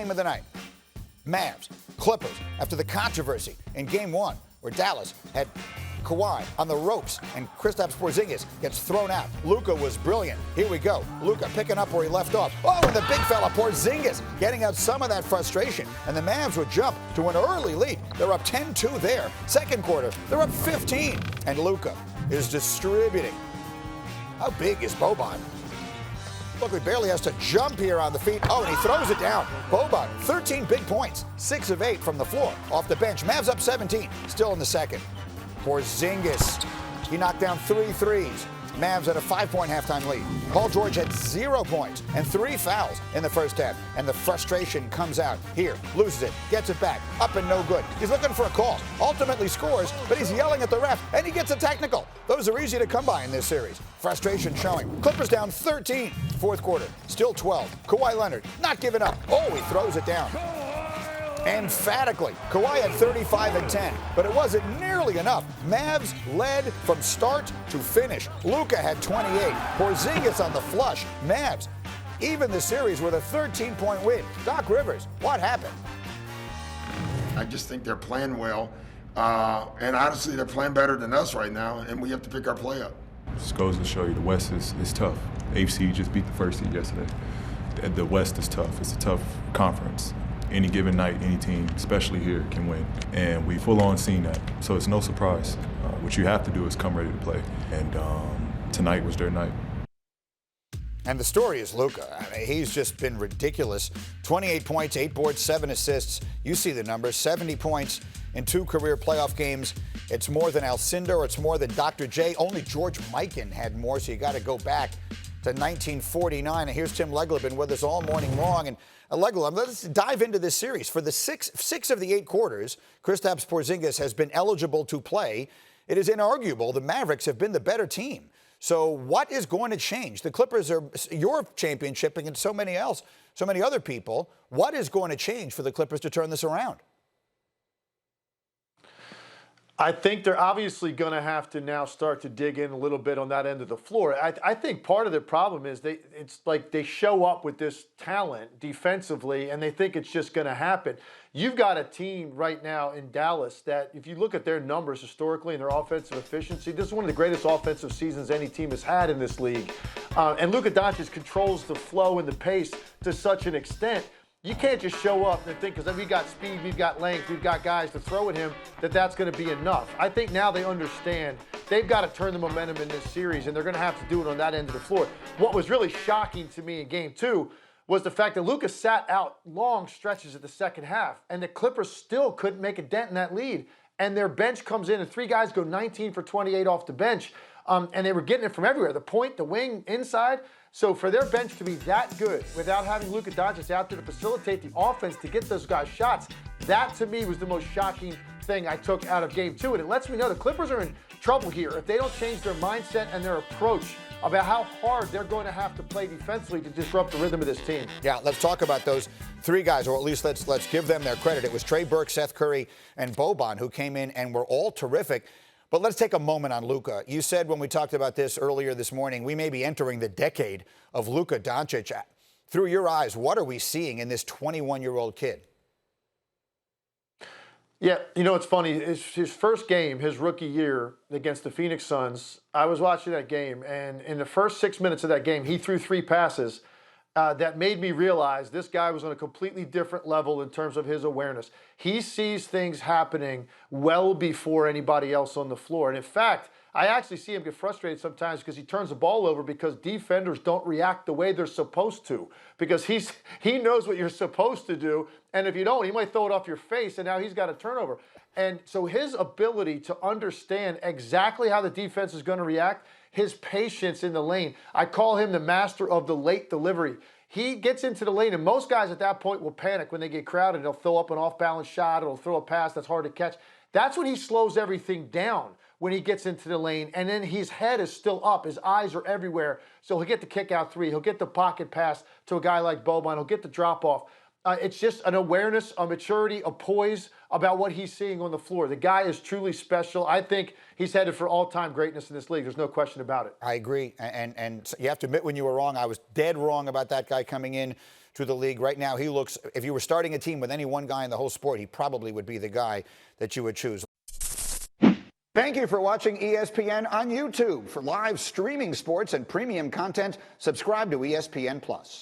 game of the night. Mavs, Clippers, after the controversy in Game 1, where Dallas had Kawhi on the ropes and Kristaps Porzingis gets thrown out. Luka was brilliant. Here we go. Luka picking up where he left off. Oh, and the big fella Porzingis getting out some of that frustration. And the Mavs would jump to an early lead. They're up 10-2 there. Second quarter, they're up 15. And Luka is distributing. How big is Boban? Look, he barely has to jump here on the feet. Oh, and he throws it down. Boban, 13 big points, 6 of 8 from the floor, off the bench. Mavs up 17, still in the second. Porzingis, he knocked down 3 threes. Mavs had a 5-point halftime lead. Paul George had 0 points and 3 fouls in the first half. And the frustration comes out here, loses it, gets it back, up and no good. He's looking for a call, ultimately scores, but he's yelling at the ref, and he gets a technical. Those are easy to come by in this series. Frustration showing. Clippers down 13, fourth quarter, still 12. Kawhi Leonard not giving up. Oh, he throws it down. Emphatically, Kawhi had 35 and 10, but it wasn't nearly enough. Mavs led from start to finish. Luka had 28. Porzingis on the flush. Mavs even the series with a 13-point win. Doc Rivers, what happened? I just think they're playing well, and honestly, they're playing better than us right now, and we have to pick our play up. Just goes to show you the West is tough. AFC just beat the first seed yesterday. The West is tough. It's a tough conference. Any given night, any team, especially here, can win. And we full-on seen that. So it's no surprise. What you have to do is come ready to play. And tonight was their night. And the story is Luka. I mean, he's just been ridiculous. 28 points, 8 boards, 7 assists. You see the numbers, 70 points in 2 career playoff games. It's more than Alcindor. It's more than Dr. J. Only George Mikan had more, so you got to go back to 1949. And here's Tim Legler, been with us all morning long. And Legler, let's dive into this series. For the six of the 8 quarters, Kristaps Porzingis has been eligible to play. It is inarguable the Mavericks have been the better team. So what is going to change? The Clippers are your championship against so many other people. What is going to change for the Clippers to turn this around? I think they're obviously going to have to now start to dig in a little bit on that end of the floor. I think part of the problem is it's like they show up with this talent defensively and they think it's just going to happen. You've got a team right now in Dallas that, if you look at their numbers historically and their offensive efficiency, this is one of the greatest offensive seasons any team has had in this league. And Luka Doncic controls the flow and the pace to such an extent. You can't just show up and think, because we've got speed, we've got length, we've got guys to throw at him, that's going to be enough. I think now they understand they've got to turn the momentum in this series, and they're going to have to do it on that end of the floor. What was really shocking to me in Game 2 was the fact that Luka sat out long stretches of the second half, and the Clippers still couldn't make a dent in that lead. And their bench comes in, and 3 guys go 19 for 28 off the bench, and they were getting it from everywhere, the point, the wing, inside. So for their bench to be that good without having Luka Doncic out there to facilitate the offense to get those guys shots, that to me was the most shocking thing I took out of Game 2. And it lets me know the Clippers are in trouble here if they don't change their mindset and their approach about how hard they're going to have to play defensively to disrupt the rhythm of this team. Yeah, let's talk about those 3 guys, or at least let's give them their credit. It was Trey Burke, Seth Curry, and Boban who came in and were all terrific. But let's take a moment on Luka. You said when we talked about this earlier this morning, we may be entering the decade of Luka Doncic. Through your eyes, what are we seeing in this 21-year-old kid? Yeah, you know, it's funny. His first game, his rookie year against the Phoenix Suns, I was watching that game, and in the first 6 minutes of that game, he threw 3 passes that made me realize this guy was on a completely different level in terms of his awareness. He sees things happening well before anybody else on the floor. And in fact, I actually see him get frustrated sometimes because he turns the ball over because defenders don't react the way they're supposed to, because he knows what you're supposed to do. And if you don't, he might throw it off your face, and now he's got a turnover. And so his ability to understand exactly how the defense is going to react, his patience in the lane. I call him the master of the late delivery. He gets into the lane, and most guys at that point will panic when they get crowded. They'll throw up an off-balance shot, or they'll throw a pass that's hard to catch. That's when he slows everything down, when he gets into the lane, and then his head is still up. His eyes are everywhere. So he'll get the kick-out 3. He'll get the pocket pass to a guy like Boban. He'll get the drop-off. It's just an awareness, a maturity, a poise about what he's seeing on the floor. The guy is truly special. I think he's headed for all-time greatness in this league. There's no question about it. I agree. And you have to admit when you were wrong. I was dead wrong about that guy coming in to the league. Right now, he looks, if you were starting a team with any one guy in the whole sport, he probably would be the guy that you would choose. Thank you for watching ESPN on YouTube. For live streaming sports and premium content, subscribe to ESPN+.